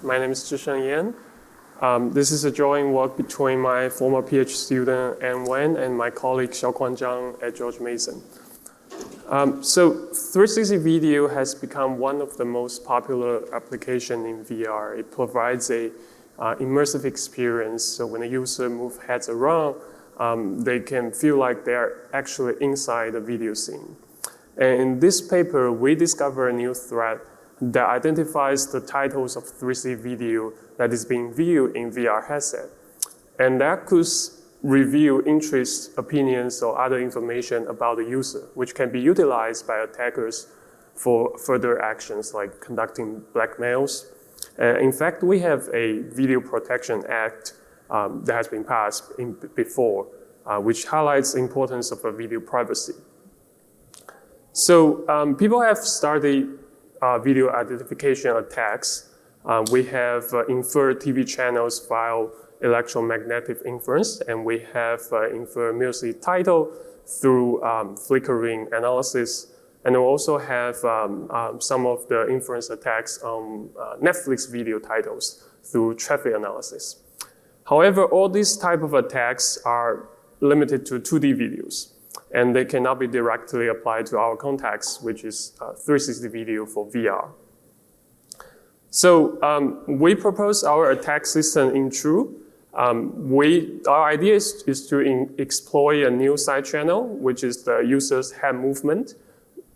My name is Zhisheng. This is a joint work between my former PhD student Nguyen and my colleague Xiaokuan Zhang at George Mason. So 360 video has become one of the most popular applications in VR. It provides a immersive experience. So when a user moves heads around, they can feel like they're actually inside the video scene. And in this paper, we discover a new thread that identifies the titles of 360 video that is being viewed in VR headset. And that could reveal interests, opinions, or other information about the user, which can be utilized by attackers for further actions like conducting blackmails. In fact, we have a Video Protection Act that has been passed before, which highlights the importance of video privacy. So people have started video identification attacks. We have infer TV channels via electromagnetic inference, and we have infer music title through flickering analysis. And we also have some of the inference attacks on Netflix video titles through traffic analysis. However, all these type of attacks are limited to 2D videos, and they cannot be directly applied to our context, which is 360 video for VR. So we propose our attack system INTRUDE. Our idea is to exploit a new side channel, which is the user's head movement.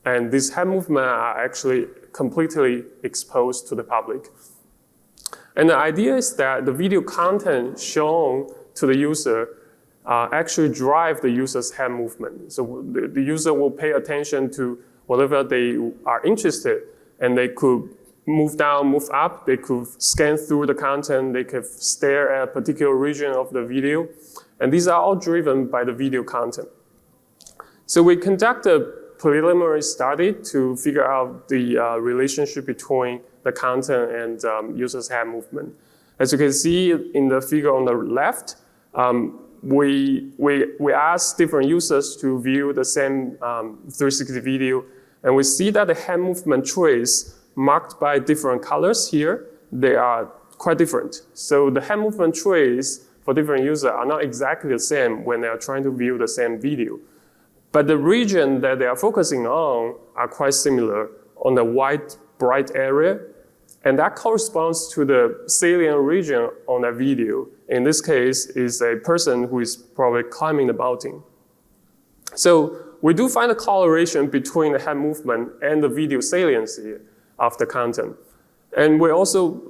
And these head movements are actually completely exposed to the public. And the idea is that the video content shown to the user actually drive the user's head movement. So the user will pay attention to whatever they are interested, and they could move down, move up, they could scan through the content, they could stare at a particular region of the video. And these are all driven by the video content. So we conduct a preliminary study to figure out the relationship between the content and user's head movement. As you can see in the figure on the left, we asked different users to view the same 360 video, and we see that the head movement trace marked by different colors here, they are quite different. So the head movement trace for different users are not exactly the same when they are trying to view the same video. But the region that they are focusing on are quite similar on the white, bright area. And that corresponds to the salient region on that video. In this case, is a person who is probably climbing the mountain. So we do find a correlation between the head movement and the video saliency of the content. And we also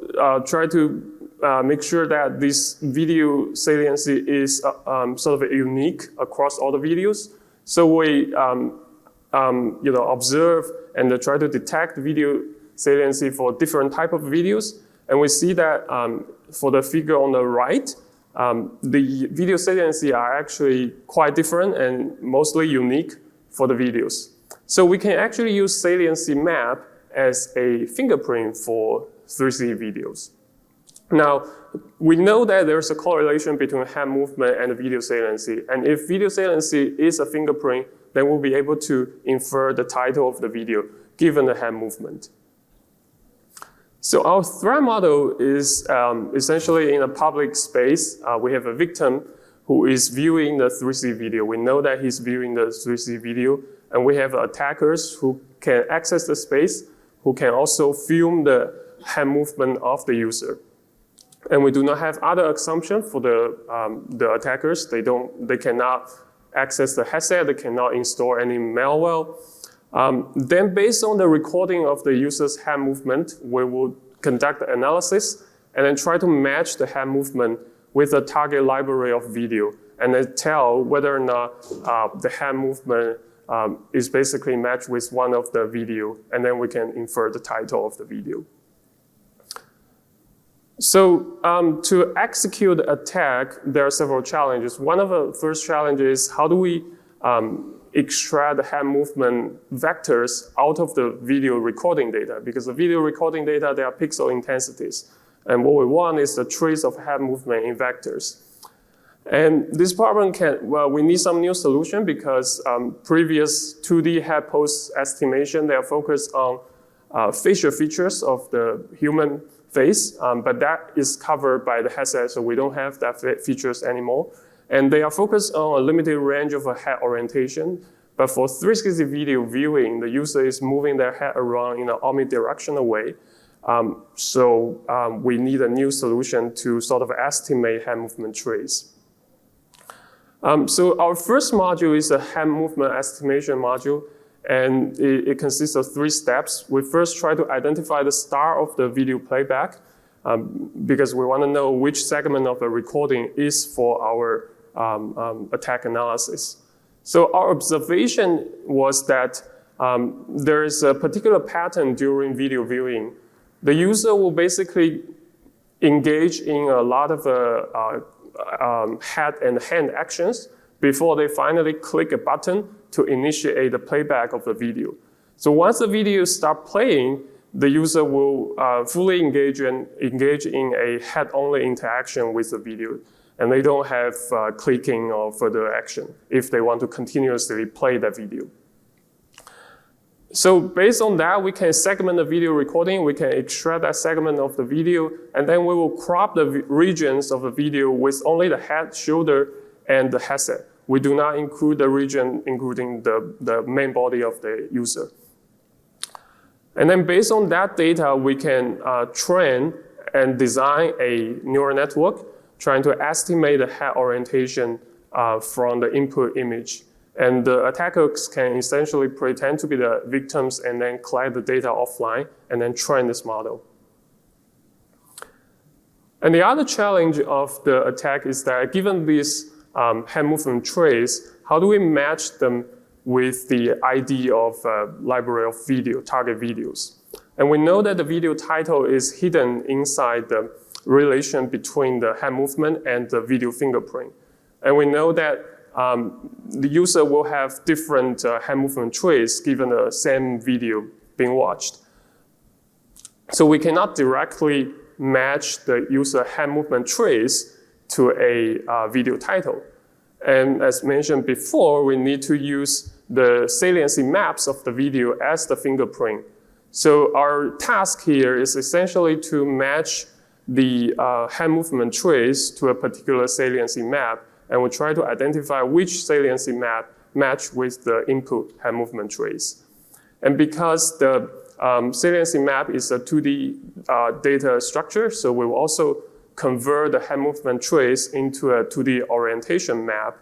try to make sure that this video saliency is sort of unique across all the videos. So we observe and try to detect video saliency for different type of videos. And we see that for the figure on the right, the video saliency are actually quite different and mostly unique for the videos. So we can actually use saliency map as a fingerprint for 360 videos. Now, we know that there's a correlation between head movement and video saliency. And if video saliency is a fingerprint, then we'll be able to infer the title of the video given the head movement. So our threat model is essentially in a public space. We have a victim who is viewing the 360 video. We know that he's viewing the 360 video, and we have attackers who can access the space, who can also film the head movement of the user. And we do not have other assumption for the attackers. They cannot access the headset, they cannot install any malware. Then based on the recording of the user's head movement, we will conduct the analysis and then try to match the head movement with a target library of video, and then tell whether or not the head movement is basically matched with one of the video, and then we can infer the title of the video. So to execute the attack, there are several challenges. One of the first challenges is how do we extract the head movement vectors out of the video recording data? Because the video recording data, there are pixel intensities. And what we want is the trace of head movement in vectors. And this problem we need some new solution because previous 2D head pose estimation, they are focused on facial features of the human face, but that is covered by the headset, so we don't have that features anymore. And they are focused on a limited range of a head orientation. But for 360 video viewing, the user is moving their head around in an omnidirectional way. We need a new solution to sort of estimate hand movement trace. So our first module is a hand movement estimation module, and it consists of 3 steps. We first try to identify the start of the video playback because we want to know which segment of the recording is for our attack analysis. So our observation was that there is a particular pattern during video viewing. The user will basically engage in a lot of head and hand actions before they finally click a button to initiate the playback of the video. So once the video starts playing, the user will fully engage in a head-only interaction with the video, and they don't have clicking or further action if they want to continuously play the video. So based on that, we can segment the video recording, we can extract that segment of the video, and then we will crop the regions of the video with only the head, shoulder, and the headset. We do not include the region including the main body of the user. And then based on that data, we can train and design a neural network trying to estimate the head orientation from the input image. And the attackers can essentially pretend to be the victims and then collect the data offline and then train this model. And the other challenge of the attack is that given this hand movement trace, how do we match them with the ID of library of video, target videos? And we know that the video title is hidden inside the relation between the hand movement and the video fingerprint. And we know that the user will have different hand movement trace given the same video being watched. So we cannot directly match the user hand movement trace to a video title. And as mentioned before, we need to use the saliency maps of the video as the fingerprint. So our task here is essentially to match the hand movement trace to a particular saliency map, and we try to identify which saliency map match with the input hand movement trace. And because the saliency map is a 2D data structure, so we will also convert the hand movement trace into a 2D orientation map.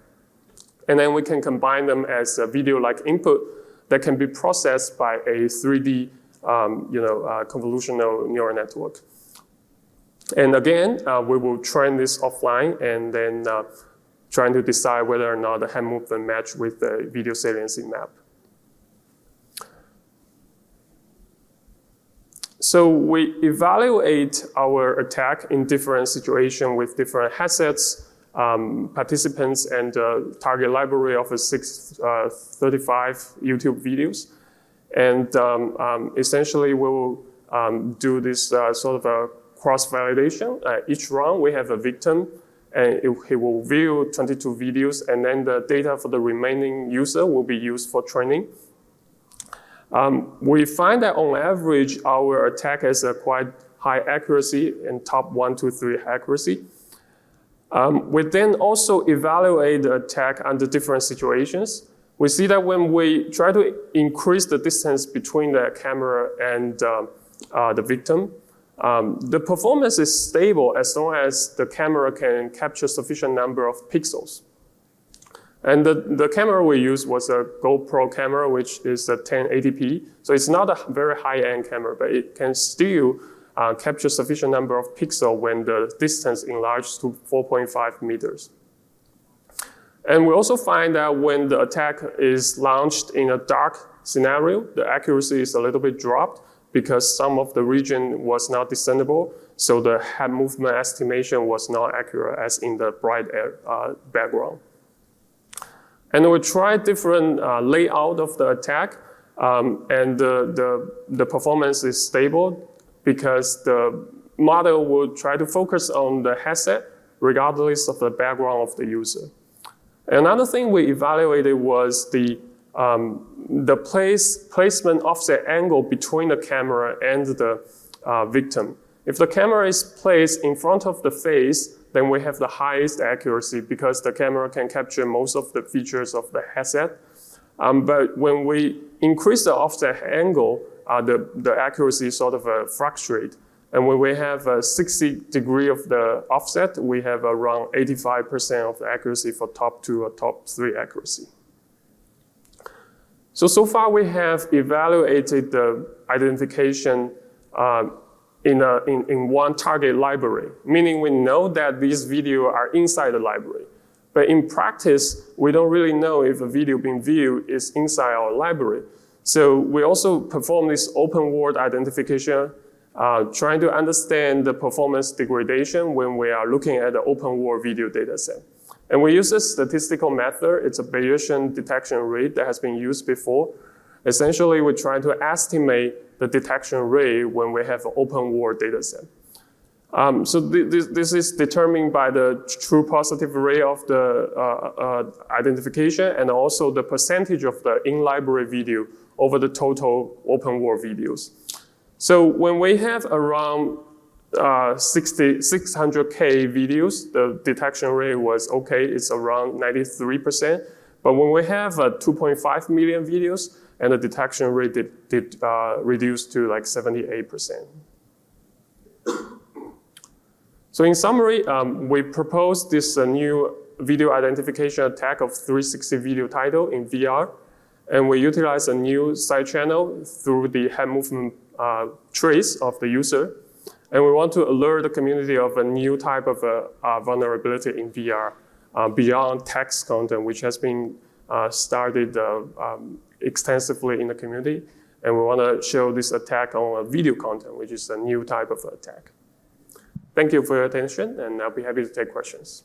And then we can combine them as a video-like input that can be processed by a 3D convolutional neural network. And again, we will train this offline and then trying to decide whether or not the hand movement match with the video saliency map. So we evaluate our attack in different situations with different headsets, participants, and target library of 635 YouTube videos. And essentially, we will do this sort of a cross-validation. Each round, we have a victim, and he will view 22 videos, and then the data for the remaining user will be used for training. We find that on average, our attack has a quite high accuracy and top 1, 2, 3 accuracy. We then also evaluate the attack under different situations. We see that when we try to increase the distance between the camera and the victim, the performance is stable as long as the camera can capture sufficient number of pixels. And the camera we used was a GoPro camera, which is a 1080p. So it's not a very high-end camera, but it can still capture sufficient number of pixels when the distance enlarges to 4.5 meters. And we also find that when the attack is launched in a dark scenario, the accuracy is a little bit dropped because some of the region was not discernible, so the hand movement estimation was not accurate as in the bright background. And we tried different layout of the attack, and the performance is stable because the model will try to focus on the headset regardless of the background of the user. Another thing we evaluated was the placement offset angle between the camera and the victim. If the camera is placed in front of the face, then we have the highest accuracy because the camera can capture most of the features of the headset. But when we increase the offset angle, the accuracy sort of fluctuates. And when we have a 60 degree of the offset, we have around 85% of the accuracy for top 2 or top 3 accuracy. So far we have evaluated the identification in one target library, meaning we know that these videos are inside the library. But in practice, we don't really know if a video being viewed is inside our library. So we also perform this open world identification, trying to understand the performance degradation when we are looking at the open world video dataset. And we use a statistical method. It's a Bayesian detection rate that has been used before. Essentially, we try to estimate the detection rate when we have an open world dataset. So this is determined by the true positive rate of the identification and also the percentage of the in-library video over the total open world videos. So when we have around 600K videos, the detection rate was okay, it's around 93%. But when we have 2.5 million videos, and the detection rate did reduce to like 78%. So in summary, we proposed this new video identification attack of 360 video title in VR, and we utilize a new side channel through the head movement trace of the user. And we want to alert the community of a new type of vulnerability in VR beyond text content, which has been started extensively in the community. And we want to show this attack on video content, which is a new type of attack. Thank you for your attention, and I'll be happy to take questions.